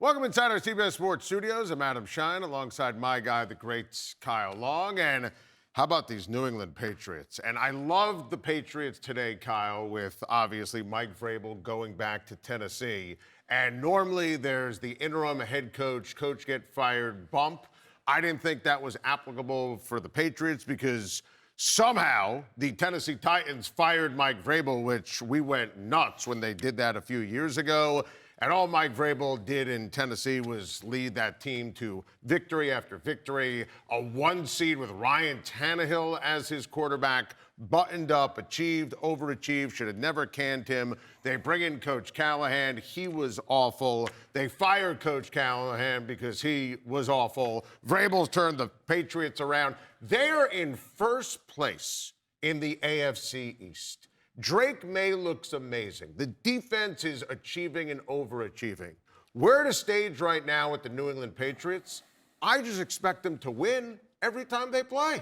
Welcome inside our CBS Sports Studios. I'm Adam Shine alongside my guy, the great Kyle Long. And how about these New England Patriots? And I love the Patriots today, Kyle, with obviously Mike Vrabel going back to Tennessee. And normally there's the interim head coach get fired bump. I didn't think that was applicable for the Patriots because somehow the Tennessee Titans fired Mike Vrabel, which we went nuts when they did that a few years ago. And all Mike Vrabel did in Tennessee was lead that team to victory after victory, a 1 seed with Ryan Tannehill as his quarterback, buttoned up, achieved, overachieved, should have never canned him. They bring in Coach Callahan. He was awful. They fired Coach Callahan because he was awful. Vrabel's turned the Patriots around. They are in first place in the AFC East. Drake Maye looks amazing. The defense is achieving and overachieving. We're at a stage right now with the New England Patriots. I just expect them to win every time they play.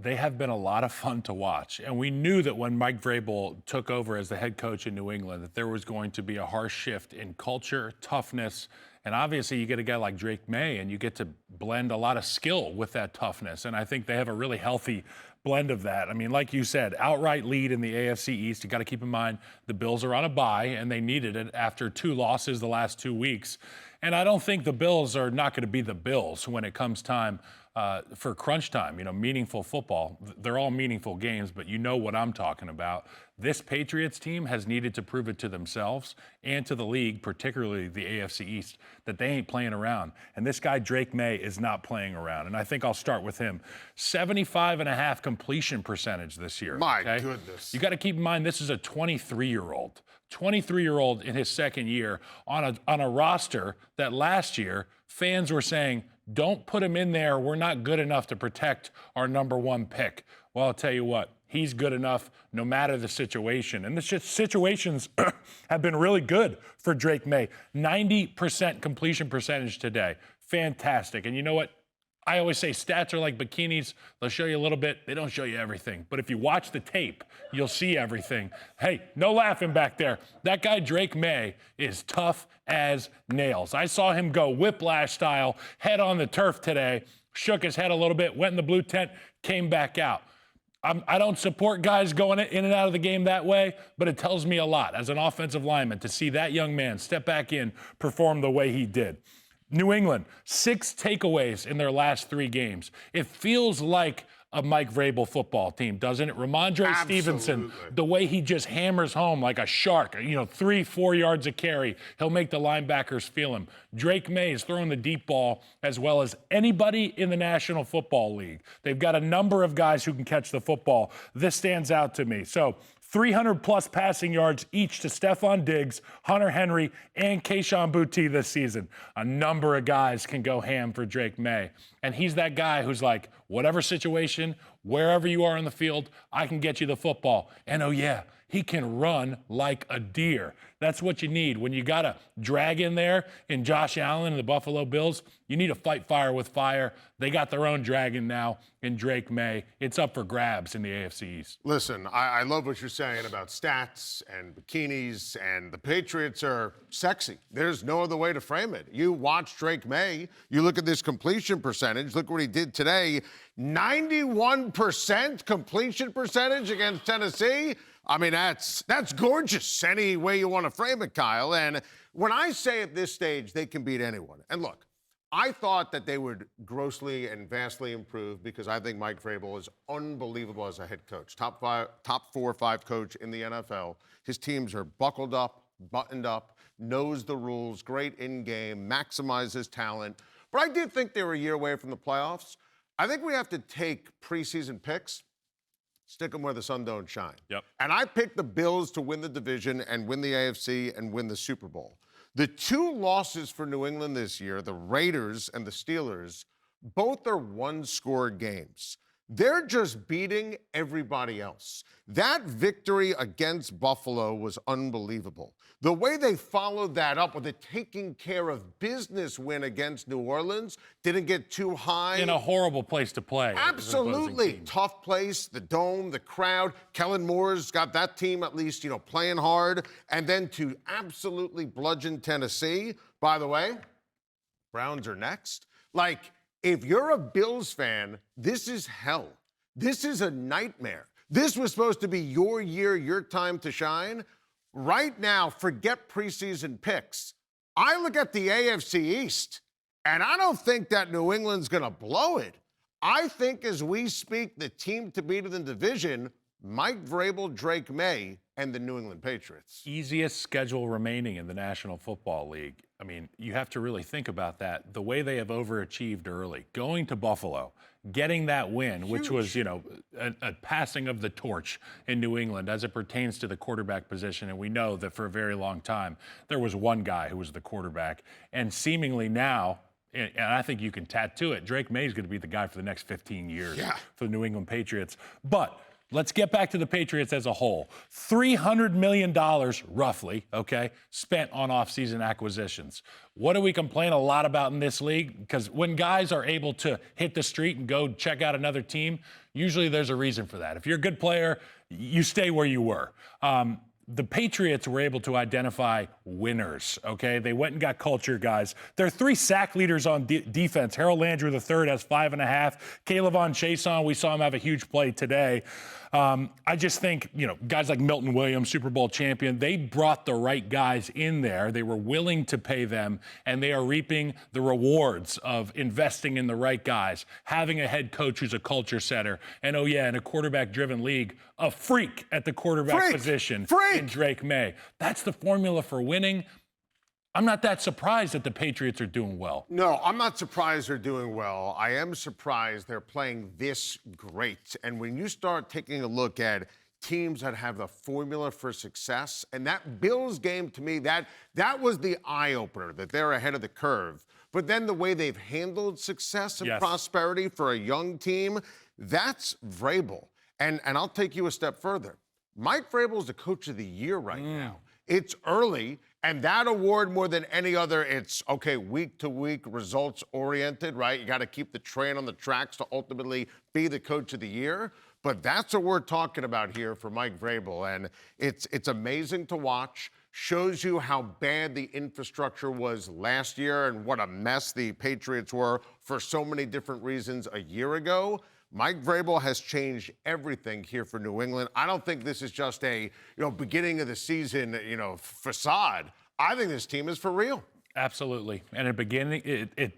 They have been a lot of fun to watch. And we knew that when Mike Vrabel took over as the head coach in New England, that there was going to be a harsh shift in culture, toughness, and obviously you get a guy like Drake Maye and you get to blend a lot of skill with that toughness. And I think they have a really healthy blend of that. I mean, like you said, outright lead in the AFC East. You got to keep in mind the Bills are on a bye and they needed it after 2 losses the last 2 weeks. And I don't think the Bills are not going to be the Bills when it comes time for crunch time, meaningful football. They're all meaningful games, but you know what I'm talking about. This Patriots team has needed to prove it to themselves and to the league, particularly the AFC East, that they ain't playing around. And this guy, Drake Maye, is not playing around. And I think I'll start with him. 75.5% completion percentage this year. My goodness. You got to keep in mind, this is a 23-year-old. 23-year-old in his second year on a roster that last year fans were saying, don't put him in there. We're not good enough to protect our #1 pick. Well, I'll tell you what, he's good enough no matter the situation. And the situations have been really good for Drake Maye. 90% completion percentage today. Fantastic. And you know what? I always say stats are like bikinis. They'll show you a little bit. They don't show you everything. But if you watch the tape, you'll see everything. Hey, no laughing back there. That guy, Drake Maye, is tough as nails. I saw him go whiplash style, head on the turf today, shook his head a little bit, went in the blue tent, came back out. I don't support guys going in and out of the game that way, but it tells me a lot as an offensive lineman to see that young man step back in, perform the way he did. New England, 6 takeaways in their last 3 games. It feels like a Mike Vrabel football team, doesn't it? Ramondre Stevenson, the way he just hammers home like a shark, 3-4 yards a carry. He'll make the linebackers feel him. Drake Maye is throwing the deep ball as well as anybody in the National Football League. They've got a number of guys who can catch the football. This stands out to me. So 300-plus passing yards each to Stephon Diggs, Hunter Henry, and Kayshon Boutte this season. A number of guys can go ham for Drake Maye. And he's that guy who's like, whatever situation, wherever you are on the field, I can get you the football. And oh yeah, he can run like a deer. That's what you need. When you got a drag in there in Josh Allen and the Buffalo Bills, you need to fight fire with fire. They got their own dragon now in Drake Maye. It's up for grabs in the AFC East. Listen, I love what you're saying about stats and bikinis, and the Patriots are sexy. There's no other way to frame it. You watch Drake Maye, you look at this completion percentage, look what he did today. 91% completion percentage against Tennessee. I mean, that's gorgeous, any way you want to frame it, Kyle. And when I say at this stage they can beat anyone, and look, I thought that they would grossly and vastly improve because I think Mike Vrabel is unbelievable as a head coach. Top 4 or 5 coach in the NFL. His teams are buckled up, buttoned up, knows the rules, great in-game, maximizes talent. But I did think they were a year away from the playoffs. I think we have to take preseason picks, stick them where the sun don't shine. Yep. And I picked the Bills to win the division and win the AFC and win the Super Bowl. The 2 losses for New England this year, the Raiders and the Steelers, both are 1-score games. They're just beating everybody else. That victory against Buffalo was unbelievable. The way they followed that up with a taking care of business win against New Orleans, didn't get too high. In a horrible place to play. Absolutely. Tough place, the dome, the crowd. Kellen Moore's got that team at least, playing hard. And then to absolutely bludgeon Tennessee. By the way, Browns are next. Like, if you're a Bills fan, this is hell. This is a nightmare. This was supposed to be your year, your time to shine. Right now, forget preseason picks. I look at the AFC East, and I don't think that New England's going to blow it. I think as we speak, the team to beat in the division, Mike Vrabel, Drake Maye, and the New England Patriots. Easiest schedule remaining in the National Football League. I mean, you have to really think about that. The way they have overachieved early, going to Buffalo, getting that win, Huge. which was, a passing of the torch in New England as it pertains to the quarterback position. And we know that for a very long time, there was one guy who was the quarterback. And seemingly now, and I think you can tattoo it, Drake Maye is going to be the guy for the next 15 years for the New England Patriots. But let's get back to the Patriots as a whole. $300 million, roughly, spent on offseason acquisitions. What do we complain a lot about in this league? Because when guys are able to hit the street and go check out another team, usually there's a reason for that. If you're a good player, you stay where you were. The Patriots were able to identify winners, They went and got culture guys. There are 3 sack leaders on defense. Harold Landry III has 5.5. Kayvon Chason, we saw him have a huge play today. I just think, guys like Milton Williams, Super Bowl champion, they brought the right guys in there. They were willing to pay them, and they are reaping the rewards of investing in the right guys, having a head coach who's a culture setter, and in a quarterback-driven league, a freak at the quarterback position in Drake Maye. That's the formula for winning. I'm not that surprised that the Patriots are doing well. No, I'm not surprised they're doing well. I am surprised they're playing this great. And when you start taking a look at teams that have the formula for success, and that Bills game, to me, that was the eye-opener, that they're ahead of the curve. But then the way they've handled success and prosperity for a young team, that's Vrabel. And I'll take you a step further. Mike Vrabel is the coach of the year right now. It's early. And that award, more than any other, it's, week-to-week, results-oriented, right? You got to keep the train on the tracks to ultimately be the coach of the year. But that's what we're talking about here for Mike Vrabel. And it's amazing to watch. Shows you how bad the infrastructure was last year and what a mess the Patriots were for so many different reasons a year ago. Mike Vrabel has changed everything here for New England. I don't think this is just a, beginning of the season, facade. I think this team is for real. Absolutely. And it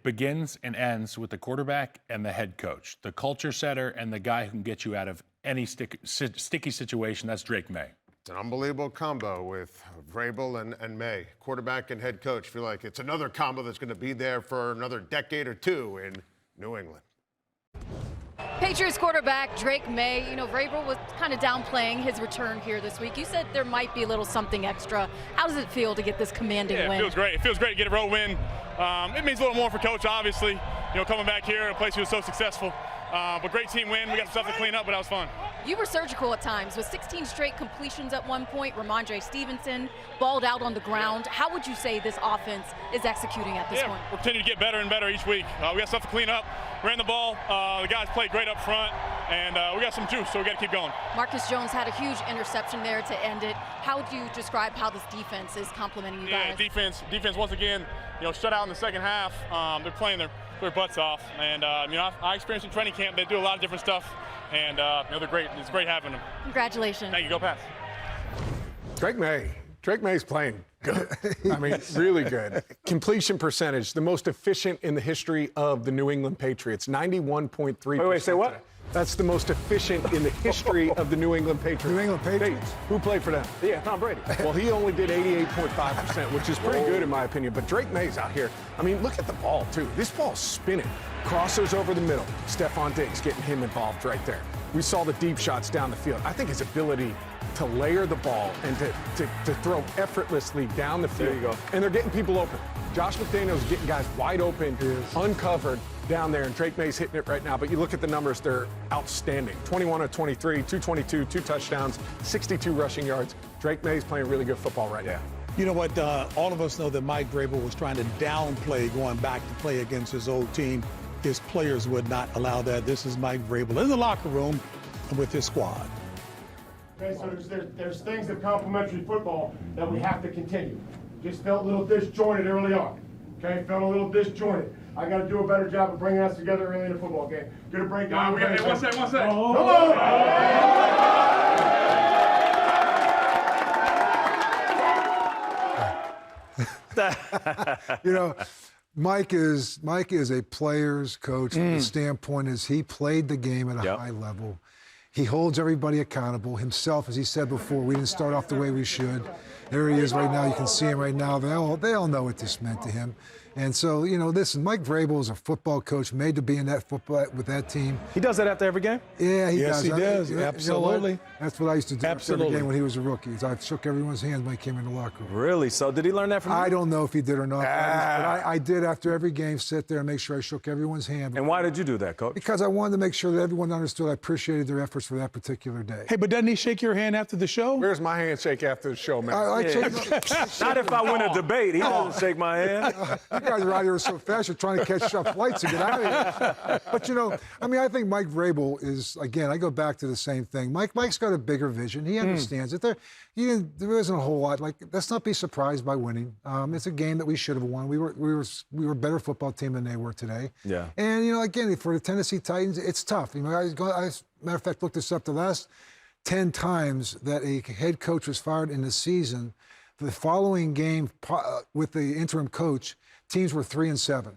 begins and ends with the quarterback and the head coach, the culture setter and the guy who can get you out of any sticky situation. That's Drake Maye. It's an unbelievable combo with Vrabel and Maye, quarterback and head coach. I feel like it's another combo that's going to be there for another decade or two in New England. Patriots quarterback Drake Maye, Vrabel was kind of downplaying his return here this week. You said there might be a little something extra. How does it feel to get this commanding win? It feels great. It feels great to get a road win. It means a little more for Coach, obviously. Coming back here in a place he was so successful. But great team win. We got some stuff to clean up, but that was fun. You were surgical at times with 16 straight completions at one point. Ramondre Stevenson balled out on the ground. How would you say this offense is executing at this point? We're continuing to get better and better each week. We got stuff to clean up. Ran the ball. The guys played great up front, and we got some juice, so we got to keep going. Marcus Jones had a huge interception there to end it. How would you describe how this defense is complementing you guys? Defense once again, shut out in the second half. They're playing their butts off, and I experienced in training camp. They do a lot of different stuff, and they're great. It's great having them. Congratulations. Thank you. Go Pats. Drake Maye's playing good. I mean, really good. Completion percentage, the most efficient in the history of the New England Patriots, 91.3%. Wait, say what? That's the most efficient in the history of the New England Patriots. New England Patriots? Who played for them? Yeah, Tom Brady. Well, he only did 88.5%, which is pretty good in my opinion. But Drake Maye's out here. I mean, look at the ball, too. This ball's spinning. Crossers over the middle. Stephon Diggs getting him involved right there. We saw the deep shots down the field. I think his ability to layer the ball and to throw effortlessly down the field. There you go. And they're getting people open. Josh McDaniels getting guys wide open, uncovered down there, and Drake Maye's hitting it right now. But you look at the numbers, they're outstanding. 21 of 23, 222, 2 touchdowns, 62 rushing yards. Drake Maye's playing really good football right now. You know what? All of us know that Mike Vrabel was trying to downplay going back to play against his old team. His players would not allow that. This is Mike Vrabel in the locker room with his squad. Okay, so there's things of complementary football that we have to continue. Just felt a little disjointed early on. Okay, felt a little disjointed. I got to do a better job of bringing us together early in the football game. Gonna break down. Hey, one sec. You know, Mike is a player's coach. The standpoint is he played the game at a high level. He holds everybody accountable. Himself, as he said before, we didn't start off the way we should. There he is right now. You can see him right now. They all know what this meant to him. And so, you know, listen, Mike Vrabel is a football coach made to be in that football with that team. He does that after every game? Yeah, he Yes, does. he does. You know Absolutely. That's what I used to do after every Absolutely. game when he was a rookie. I shook everyone's hand when he came in the locker room. Really? So did he learn that from you? I don't know if he did or not, but I did after every game sit there and make sure I shook everyone's hand. And why did you do that, Coach? Because I wanted to make sure that everyone understood I appreciated their efforts for that particular day. Hey, but doesn't he shake your hand after the show? Where's my handshake after the show, man? I Yeah. Not if I win a debate. He doesn't shake my hand. You guys are out here so fast, you're trying to catch up flights to get out of here. But, you know, I mean, I think Mike Vrabel is, again, I go back to the same thing. Mike's got a bigger vision. He understands it. There isn't a whole lot. Like, let's not be surprised by winning. It's a game that we should have won. We were a better football team than they were today. Yeah. And, you know, again, for the Tennessee Titans, it's tough. You know, matter of fact, looked this up. The last 10 times that a head coach was fired in the season, the following game with the interim coach, teams were 3-7.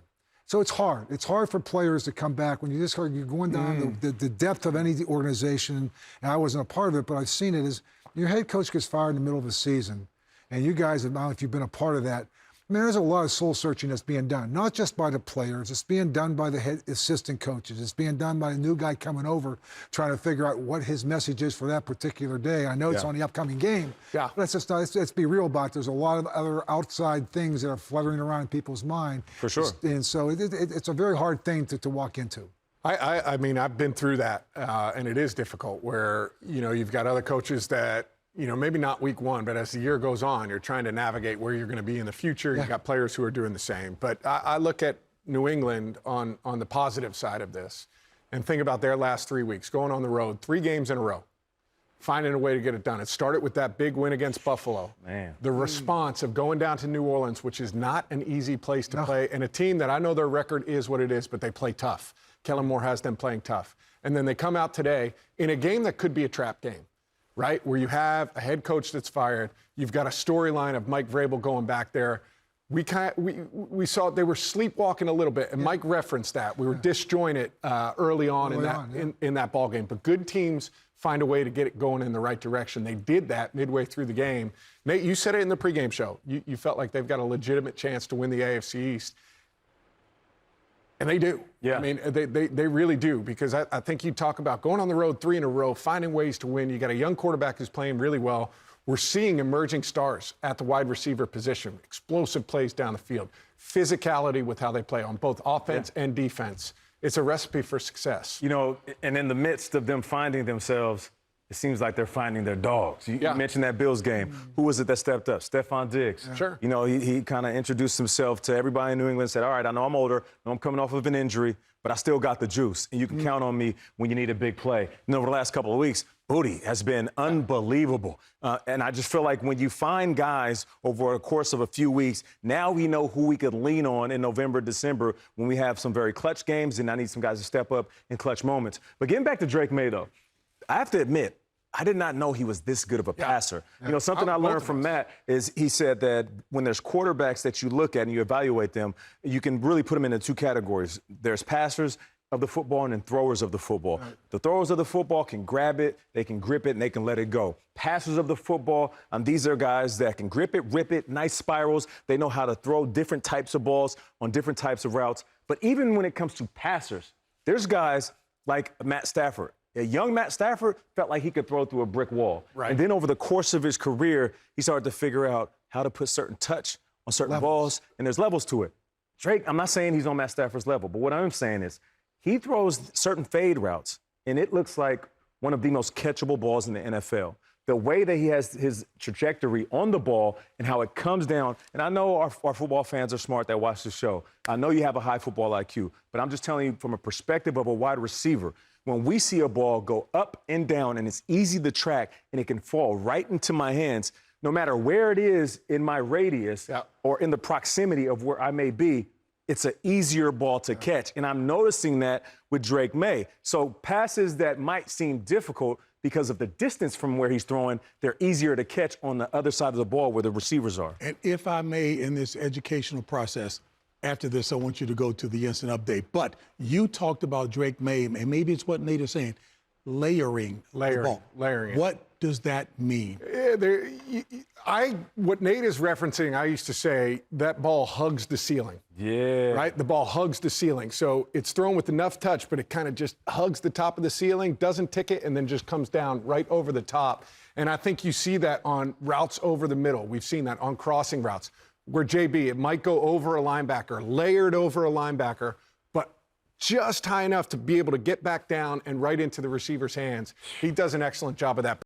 So it's hard. It's hard for players to come back when you're going down the depth of any organization. And I wasn't a part of it, but I've seen it. Is your head coach gets fired in the middle of a season, and you guys, I don't know if you've been a part of that. I mean, there's a lot of soul searching that's being done, not just by the players. It's being done by the head assistant coaches. It's being done by the new guy coming over, trying to figure out what his message is for that particular day. I know it's on the upcoming game, but let's just let's be real about it. There's a lot of other outside things that are fluttering around in people's mind. For sure. And so it's a very hard thing to walk into. I mean, I've been through that, and it is difficult where, you know, you've got other coaches that, you know, maybe not week one, but as the year goes on, you're trying to navigate where you're going to be in the future. You've got players who are doing the same. But I look at New England on the positive side of this and think about their last 3 weeks, going on the road, 3 games in a row, finding a way to get it done. It started with that big win against Buffalo. Man. The response of going down to New Orleans, which is not an easy place to play, and a team that I know their record is what it is, but they play tough. Kellen Moore has them playing tough. And then they come out today in a game that could be a trap game, right? Where you have a head coach that's fired. You've got a storyline of Mike Vrabel going back there. We saw they were sleepwalking a little bit, and Mike referenced that. We were disjointed early on in that ball game. But good teams find a way to get it going in the right direction. They did that midway through the game. Nate, you said it in the pregame show. You felt like they've got a legitimate chance to win the AFC East. And they do. Yeah. I mean, they really do, because I think you talk about going on the road 3 in a row, finding ways to win. You got a young quarterback who's playing really well. We're seeing emerging stars at the wide receiver position, explosive plays down the field, physicality with how they play on both offense and defense. It's a recipe for success. You know, and in the midst of them finding themselves, it seems like they're finding their dogs. You mentioned that Bills game. Who was it that stepped up? Stephon Diggs. Sure. You know, he kind of introduced himself to everybody in New England, said, all right, I know I'm older, I know I'm coming off of an injury, but I still got the juice, and you can count on me when you need a big play. And over the last couple of weeks, Booty has been unbelievable. And I just feel like when you find guys over the course of a few weeks, now we know who we could lean on in November, December, when we have some very clutch games, and I need some guys to step up in clutch moments. But getting back to Drake Maye, though, I have to admit, I did not know he was this good of a passer. You know, something I learned from Matt is he said that when there's quarterbacks that you look at and you evaluate them, you can really put them into 2 categories. There's passers of the football and then throwers of the football. Right. The throwers of the football can grab it, they can grip it, and they can let it go. Passers of the football, these are guys that can grip it, rip it, nice spirals. They know how to throw different types of balls on different types of routes. But even when it comes to passers, there's guys like Matt Stafford. A young Matt Stafford felt like he could throw through a brick wall. Right. And then over the course of his career, he started to figure out how to put certain touch on certain balls, and there's levels to it. Drake, I'm not saying he's on Matt Stafford's level, but what I'm saying is he throws certain fade routes, and it looks like one of the most catchable balls in the NFL. The way that he has his trajectory on the ball and how it comes down, and I know our football fans are smart that watch the show. I know you have a high football IQ, but I'm just telling you from a perspective of a wide receiver, when we see a ball go up and down and it's easy to track and it can fall right into my hands, no matter where it is in my radius or in the proximity of where I may be, it's an easier ball to catch. And I'm noticing that with Drake Maye. So passes that might seem difficult because of the distance from where he's throwing, they're easier to catch on the other side of the ball where the receivers are. And if I may, in this educational process, after this, I want you to go to the instant update. But you talked about Drake Maye, and maybe it's what Nate is saying, layering the ball. Layering. What does that mean? What Nate is referencing, I used to say that ball hugs the ceiling. Yeah. Right? The ball hugs the ceiling. So it's thrown with enough touch, but it kind of just hugs the top of the ceiling, doesn't tick it, and then just comes down right over the top. And I think you see that on routes over the middle. We've seen that on crossing routes where JB, it might go over a linebacker, layered over a linebacker, but just high enough to be able to get back down and right into the receiver's hands. He does an excellent job of that.